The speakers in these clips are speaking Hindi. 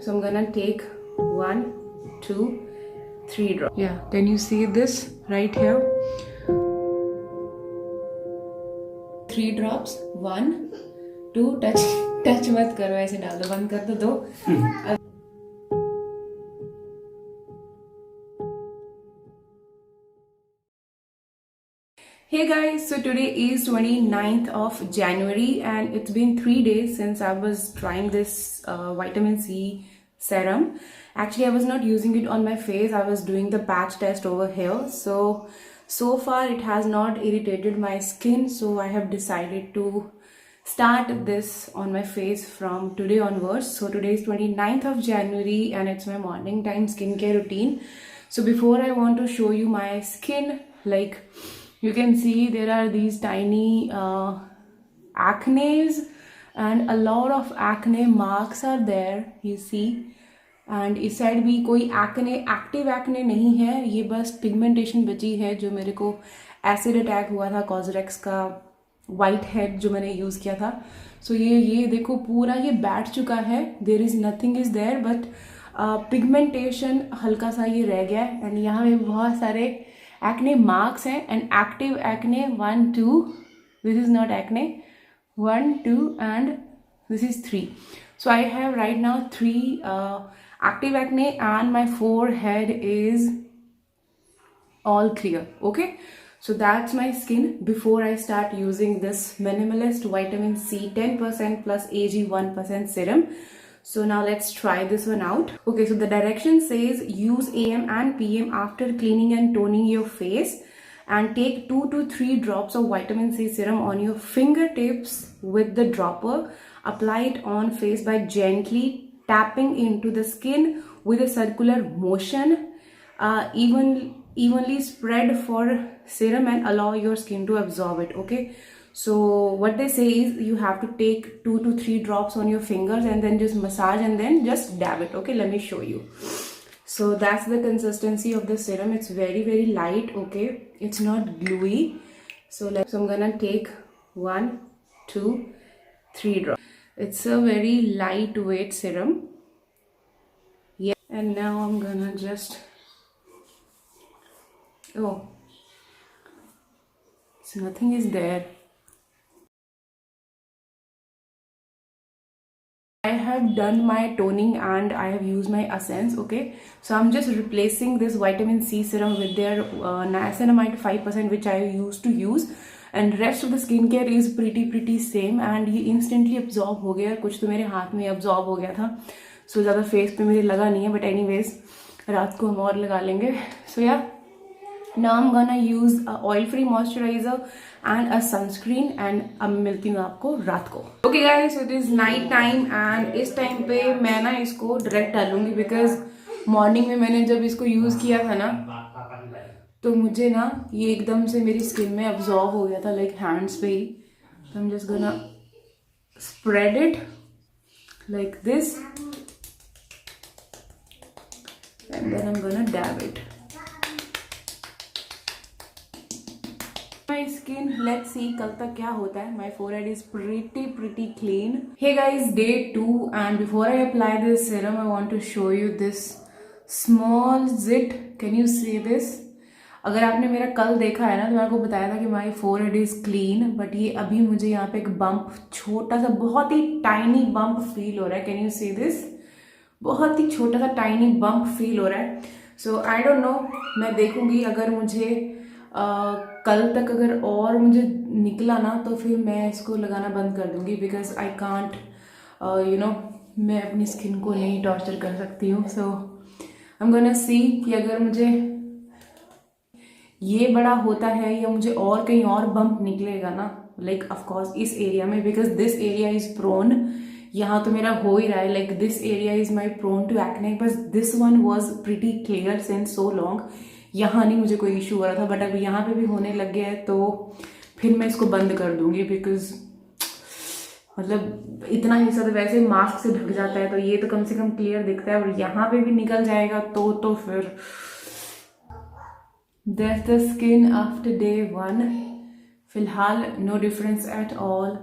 So I'm gonna take 1, 2, 3 drops. Yeah, can you see this right here? 3 drops. 1, 2. Touch मत करो, ऐसे डाल दो, बंद कर दो. Hey guys, so today is 29th of January and it's been 3 days since I was trying this vitamin C serum. Actually, I was not using it on my face. I was doing the patch test over here. So far it has not irritated my skin. So I have decided to start this on my face from today onwards. So today is 29th of January and it's my morning time skincare routine. So before I want to show you my skin, like you can see there are these tiny acnes and a lot of acne marks are there, you see. And इस साइड भी कोई एक्ने, एक्टिव एक्ने नहीं है, ये बस पिगमेंटेशन बची है जो मेरे को एसिड अटैक हुआ था कॉजरेक्स का वाइट हेड जो मैंने यूज़ किया था. सो ये देखो पूरा ये बैठ चुका है, there is nothing is there but pigmentation हल्का सा ये रह गया है. एंड यहाँ पे बहुत सारे एक्ने मार्क्स हैं and active acne 1, 2, this is not acne, 1, 2 and this is 3. So I have right now 3 active acne and my forehead is all clear. Okay, so that's my skin before I start using this minimalist vitamin C 10% plus AG 1% serum. So now let's try this one out. Okay, so the direction says use AM and PM after cleaning and toning your face and take 2 to 3 drops of vitamin C serum on your fingertips with the dropper. Apply it on face by gently tapping into the skin with a circular motion. Evenly spread for serum and allow your skin to absorb it. Okay, so what they say is you have to take 2 to 3 drops on your fingers and then just massage and then just dab it. Okay, let me show you. So that's the consistency of the serum. It's very light. Okay, it's not gluey. So I'm gonna take 1, 2, 3 drops. It's a very lightweight serum. Yeah, and now I'm gonna just so nothing is there. I have done my toning and I have used my Essence. Okay, so I'm just replacing this vitamin C serum with their niacinamide 5% which I used to use. And rest of the skin care is pretty same and ये इंस्टेंटली अब्जॉर्ब हो गया. कुछ तो मेरे हाथ में अब्जॉर्ब हो गया था, सो ज़्यादा फेस पे मेरे लगा नहीं है, बट एनीवेज रात को हम और लगा लेंगे. सो या now I am gonna use a oil free moisturiser and a sunscreen and अब मिलती हूँ आपको रात को. Okay guys, so it is night time and इस टाइम पे मैं ना इसको डायरेक्ट डालूंगी बिकॉज मॉर्निंग में मैंने जब इसको यूज किया था ना तो मुझे ना ये एकदम से मेरी स्किन में अब्जॉर्ब हो गया था, लाइक हैंड्स पे ही. तो I am just gonna spread it like this and then I am gonna dab it. My skin, let's see कल तक क्या होता है. My forehead is pretty clean. Hey guys, day 2 and before I apply this serum I want to show you this small zit. Can you see this? अगर आपने मेरा कल देखा है ना तो मैं आपको बताया था कि my forehead is clean, but ये अभी मुझे यहाँ पे एक बम्प, छोटा सा बहुत ही टाइनी बम्प फील हो रहा है. Can you see this? बहुत ही छोटा सा टाइनी बम्प फील हो रहा है. सो आई डोंट नो, मैं देखूंगी अगर मुझे कल तक अगर और मुझे निकला ना तो फिर मैं इसको लगाना बंद कर दूंगी बिकॉज आई कांट मैं अपनी स्किन को नहीं टॉर्चर कर सकती हूँ. So I am gonna see कि अगर मुझे ये बड़ा होता है या मुझे और कहीं और बम्प निकलेगा ना, लाइक ऑफकोर्स इस एरिया में, because this area is prone. यहाँ तो मेरा हो ही रहा है, like this area is my prone to acne, बस this one was pretty clear since so long. यहाँ नहीं मुझे कोई इशू हो रहा था, बट अब यहाँ पे भी होने लग गया है तो फिर मैं इसको बंद कर दूंगी बिकॉज मतलब इतना हिस्सा तो वैसे मास्क से ढक जाता है तो ये तो कम से कम क्लियर दिखता है, और यहाँ पे भी निकल जाएगा तो फिर That's the skin after day 1. फिलहाल no difference at all.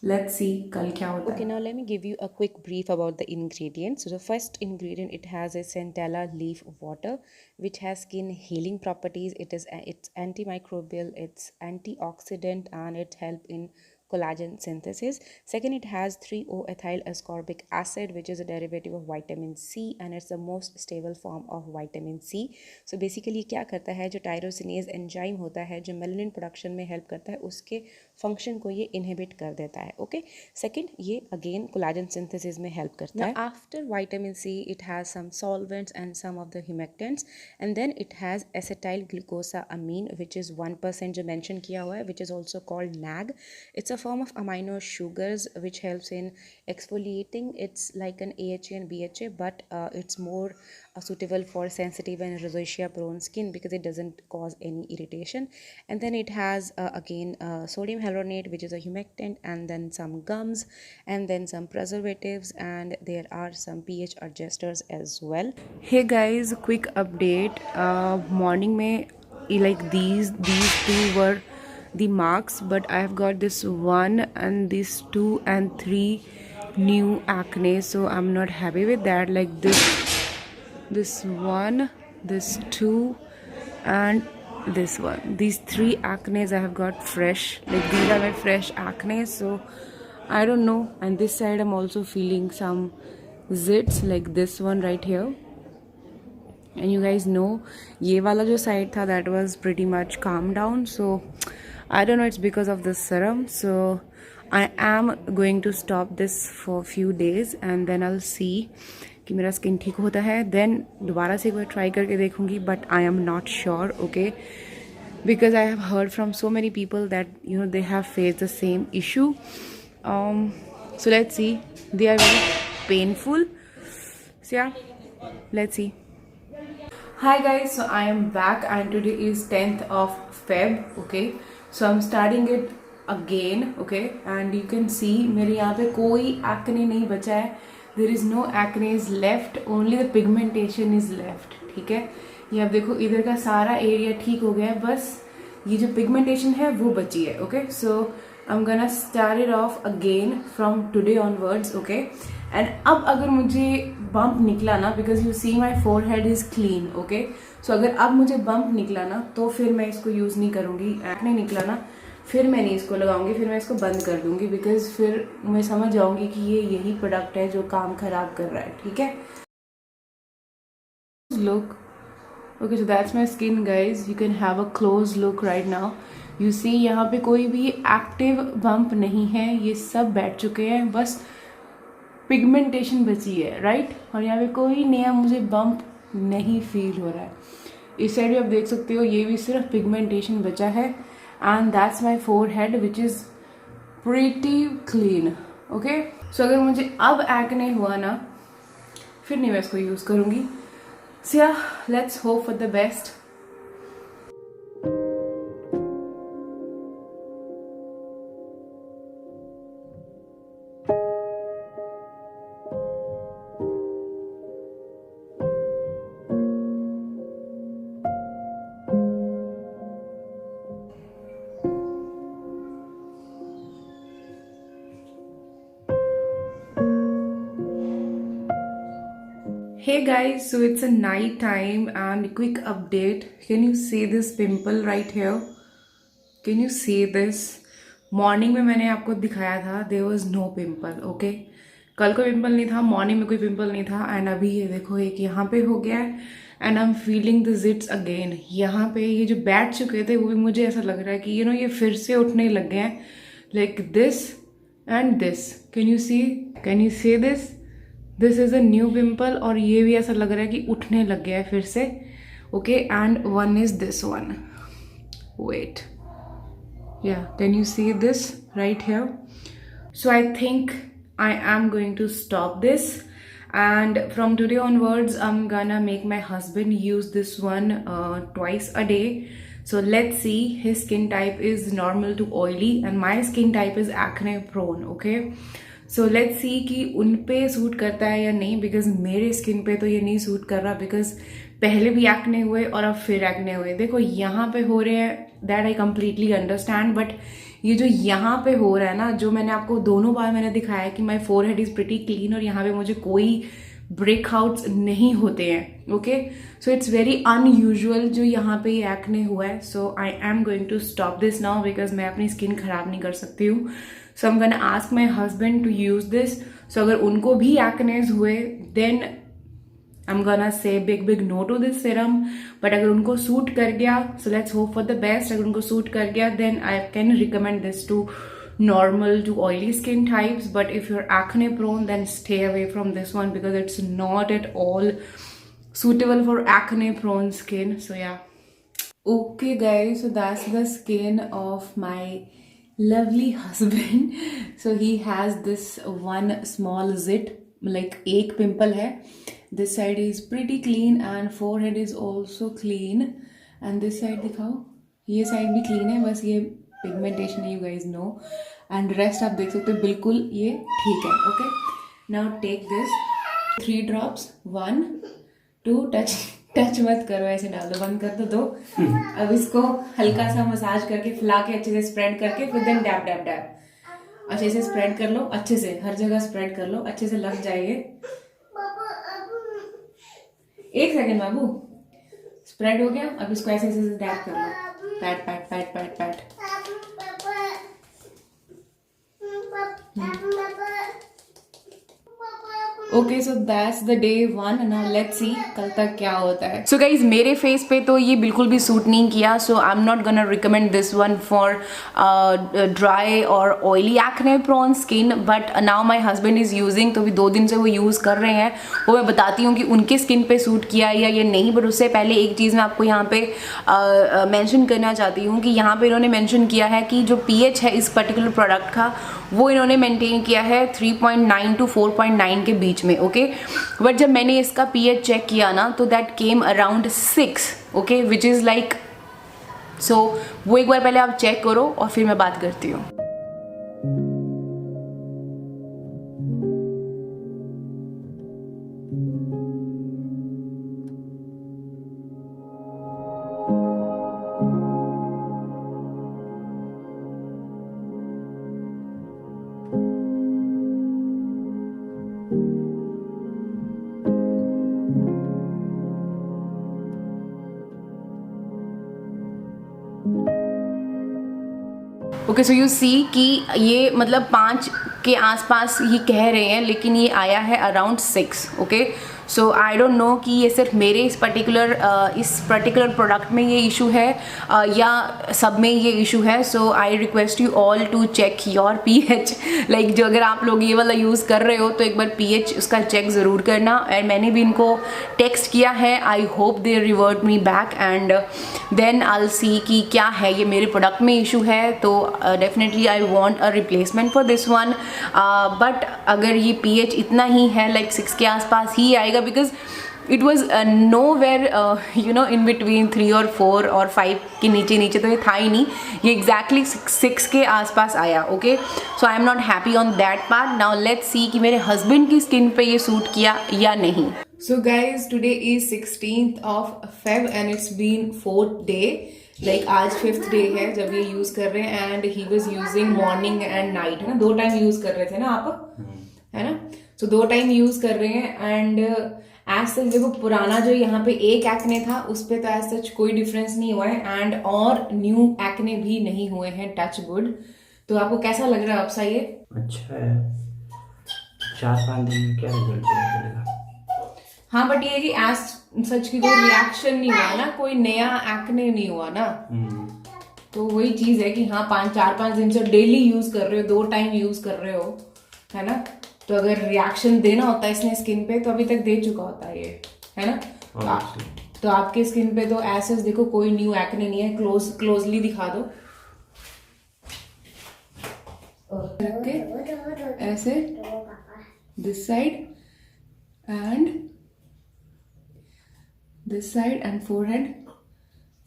Let's see कल क्या होता Okay, है. now let me give you a quick brief about the ingredients. So the first ingredient, it has a centella leaf water, which has skin healing properties. It's antimicrobial, it's antioxidant, and it help in collagen synthesis. Second, it has 3-O-ethyl ascorbic acid, which is a derivative of vitamin C, and it's the most stable form of vitamin C. So basically क्या करता है, जो टायरोसिनेज एंजाइम होता है जो मेलानिन प्रोडक्शन में हेल्प करता है, उसके फंक्शन को ये इनहिबिट कर देता है. ओके. सेकेंड, ये अगेन कोलाजन सिंथेसिस में हेल्प करता है. After vitamin C it has some solvents and some of the humectants, and then it has acetyl glucosamine which is 1% जो मेंशन किया हुआ है, which is also called NAG. It's a form of amino sugars which helps in exfoliating. It's like an AHA and BHA, but it's more suitable for sensitive and rosacea prone skin because it doesn't cause any irritation. And then it has again sodium hyaluronate, which is a humectant, and then some gums, and then some preservatives, and there are some pH adjusters as well. Hey guys, quick update. Morning में like these two were the marks, but I have got this one and these 2 and 3 new acne, so I'm not happy with that. Like this one, this 2, and this one. These 3 acnes I have got fresh. Like these are my fresh acne, so I don't know. And this side I'm also feeling some zits, like this one right here. And you guys know ये वाला जो side था, that was pretty much calmed down. So I don't know, it's because of this serum. So I am going to stop this for few days and then I'll see कि मेरा स्किन ठीक होता है. देन दोबारा से एक बार ट्राई करके देखूँगी, but I am not sure. Okay, because I have heard from so many people that they have faced the same issue. So let's see. They are very painful. So yeah, let's see. Hi guys, so I am back and today is 10th of Feb. Okay, so I'm starting it again. Okay, and you can see मेरे यहाँ पे कोई acne नहीं बचा है. There is no acne is left, only the pigmentation is left. ठीक है, ये आप देखो इधर का सारा एरिया ठीक हो गया है, बस ये जो पिगमेंटेशन है वो बची है. Okay, so I am gonna start it off again from today onwards. Okay, and अब अगर मुझे बम्प निकला ना, because you see my forehead is clean. Okay, so अगर अब मुझे बम्प निकला ना तो फिर मैं इसको यूज़ नहीं करूँगी. एक्ने निकला ना फिर मैं नहीं इसको लगाऊंगी, फिर मैं इसको बंद कर दूंगी, बिकॉज फिर मैं समझ जाऊंगी कि ये यही प्रोडक्ट है जो काम खराब कर रहा है. ठीक है, look. Okay, so that's my skin guys. You can have a close look right now. You see यहाँ पे कोई भी एक्टिव बम्प नहीं है, ये सब बैठ चुके हैं, बस पिगमेंटेशन बची है. राइट, और यहाँ पे कोई नया मुझे बम्प नहीं फील हो रहा है. इस साइड भी आप देख सकते हो, ये भी सिर्फ पिगमेंटेशन बचा है. And that's my forehead which is pretty clean. Okay, so अगर मुझे अब एक्ने हुआ ना, फिर नहीं मैं इसको यूज़ करूँगी. So yeah, let's hope for the best. Hey guys, so it's a night time and quick update. Can you see this pimple right here? Can you see this? Morning में मैंने आपको दिखाया था, there was no pimple. Okay, कल को पिंपल नहीं था, मॉर्निंग में कोई पिंपल नहीं था. एंड अभी ये देखो एक यहाँ पे हो गया है. And I am feeling the zits again. यहाँ पे ये जो बैठ चुके थे वो भी मुझे ऐसा लग रहा है कि ये फिर से उठने लग गए हैं. Like this and this. Can you see this? This is a new pimple, और ये भी ऐसा लग रहा है कि उठने लग गया है फिर से. Okay, and one is this one. Wait, या can you see this right here? So I think I am going to stop this, and from today onwards I'm gonna make my husband use this one twice a day. So let's see. His skin type is normal to oily and my skin type is acne prone. Okay, so let's see कि उन पे सूट करता है या नहीं, बिकॉज मेरे स्किन पे तो ये नहीं सूट कर रहा, बिकॉज पहले भी एक्ने हुए और अब फिर एक्ने हुए. देखो यहाँ पे हो रहे हैं, that I completely understand, but ये जो यहाँ पे हो रहा है ना, जो मैंने आपको दोनों बार मैंने दिखाया कि my forehead is pretty clean और यहाँ पे मुझे कोई ब्रेकआउट्स नहीं होते हैं. Okay, so it's very unusual जो यहाँ पे ये एक्ने हुआ है. So I am going to stop this now because मैं अपनी स्किन खराब नहीं कर सकती हूँ. So I am gonna ask my husband to use this. So अगर उनको भी एक्नेज हुए then I'm gonna say big no to this serum. But अगर उनको सूट कर गया, so let's hope for the best. अगर उनको सूट कर गया, then I can recommend this to normal to oily skin types. But if you're acne prone, then stay away from this one because it's not at all suitable for acne prone skin. So yeah. Okay guys, so that's the skin of my lovely husband. So he has this one small zit, like एक pimple है. This side is pretty clean and forehead is also clean. And this side दिखाओ, ये side भी clean है, बस ये pigmentation है, you guys know. And rest आप देख सकते हो बिल्कुल ये ठीक है. Okay, now take this 3 drops, 1 2 touch मत करो, ऐसे डाल दो, बंद कर दो. अब इसको हल्का सा मसाज करके फैला के अच्छे से स्प्रेड करके फिर देन डैब डैब डैब अच्छे से स्प्रेड कर लो, अच्छे से हर जगह स्प्रेड कर लो, अच्छे से लग जाएंगे. एक सेकेंड बाबू, स्प्रेड हो गया. अब इसको ऐसे ऐसे डैब कर लो, pat pat pat pat pat. Okay, so that's the day 1. Now let's see कल तक क्या होता है. सो गाइज मेरे फेस पे तो ये बिल्कुल भी सूट नहीं किया. So I am not gonna recommend this one for dry और oily acne prone skin. But now my husband is using, तो भी 2 दिन से वो यूज़ कर रहे हैं. वो मैं बताती हूँ कि उनके स्किन पे सूट किया या ये नहीं. बट उससे पहले एक चीज़ मैं आपको यहाँ पे मेंशन करना चाहती हूँ कि यहाँ पे इन्होंने मेंशन किया है कि जो pH है इस पर्टिकुलर प्रोडक्ट का, वो इन्होंने मेंटेन किया है 3.9 to 4.9 के बीच में. ओके, बट जब मैंने इसका pH चेक किया ना, तो that came around 6. Okay, which is like, so वो एक बार पहले आप चेक करो और फिर मैं बात करती हूँ. ओके, सो यू सी कि ये मतलब 5 के आसपास ये कह रहे हैं, लेकिन ये आया है around 6. Okay, so I don't know कि ये सिर्फ मेरे इस पर्टिकुलर प्रोडक्ट में ये इशू है या सब में ये इशू है. So I request you all to check your pH. Like जो अगर आप लोग ये वाला यूज़ कर रहे हो तो एक बार pH उसका चेक ज़रूर करना. एंड मैंने भी इनको टेक्स्ट किया है. I hope they revert me back and then I will see कि क्या है, ये मेरे प्रोडक्ट में इशू है तो definitely I want a replacement for this one. But अगर ये pH इतना ही है, लाइक 6 के आसपास ही आएगा, because it was nowhere in between 3 or 4 or 5 के नीचे तो ये था ही नहीं. ये exactly 6 के आसपास आया. Okay, so I am not happy on that part. Now let's सी कि मेरे हस्बैंड की स्किन पे ये सूट किया या नहीं. So guys today is 16th of Feb and it's been 4th day. Like आज 5th डे है जब ये यूज कर रहे हैं. And he was using morning and night, है ना, 2 टाइम यूज कर रहे थे ना आप, है ना. सो 2 टाइम यूज कर रहे हैं. एंड एज सच देखो, पुराना जो यहाँ पे एक एक्ने था उस पे तो एज सच कोई डिफरेंस नहीं हुआ है. एंड और न्यू एक्ने भी नहीं हुए हैं, टच वुड. तो आपको कैसा लग रहा है आपसा ये? अच्छा है. 4-5 दिन में क्या रिजल्ट चलेगा. हाँ, बट ये कि एज सच की कोई रिएक्शन नहीं हुआ ना, कोई नया एक्ने नहीं हुआ ना. तो वही चीज है कि हाँ 4-5 दिन से डेली यूज कर रहे हो, 2 टाइम यूज कर रहे हो, है ना. तो अगर रिएक्शन देना होता है इसने स्किन पे तो अभी तक दे चुका होता है ये, है ना. तो आपके स्किन पे तो ऐसे देखो कोई न्यू एक्ने नहीं है. क्लोजली दिखा दो, रख के ऐसे, this side and this side and forehead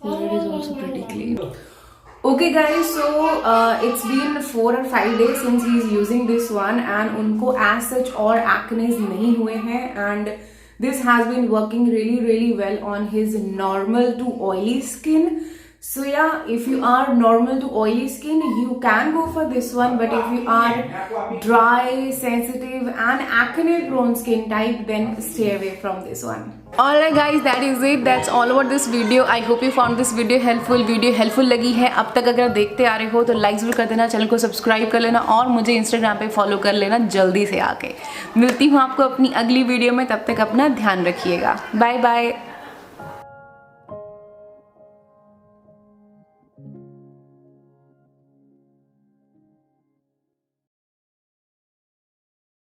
is also pretty clean. Okay guys, so it's been 4 or 5 days since he is using this one and उनको as such और acne नहीं हुए हैं. And this has been working really well on his normal to oily skin. So yeah, if you are normal to oily skin, you can go for this one. But if you are dry, sensitive and acne prone skin type, then stay away from this one. Alright guys, that is it. That's all about this video. I hope you found this video helpful. Video helpful लगी है अब तक अगर देखते आ रहे हो तो लाइक जरूर कर देना, चैनल को सब्सक्राइब कर लेना और मुझे इंस्टाग्राम पे फॉलो कर लेना जल्दी से आके। मिलती हूँ आपको अपनी अगली वीडियो में, तब तक अपना ध्यान रखिएगा। Bye bye.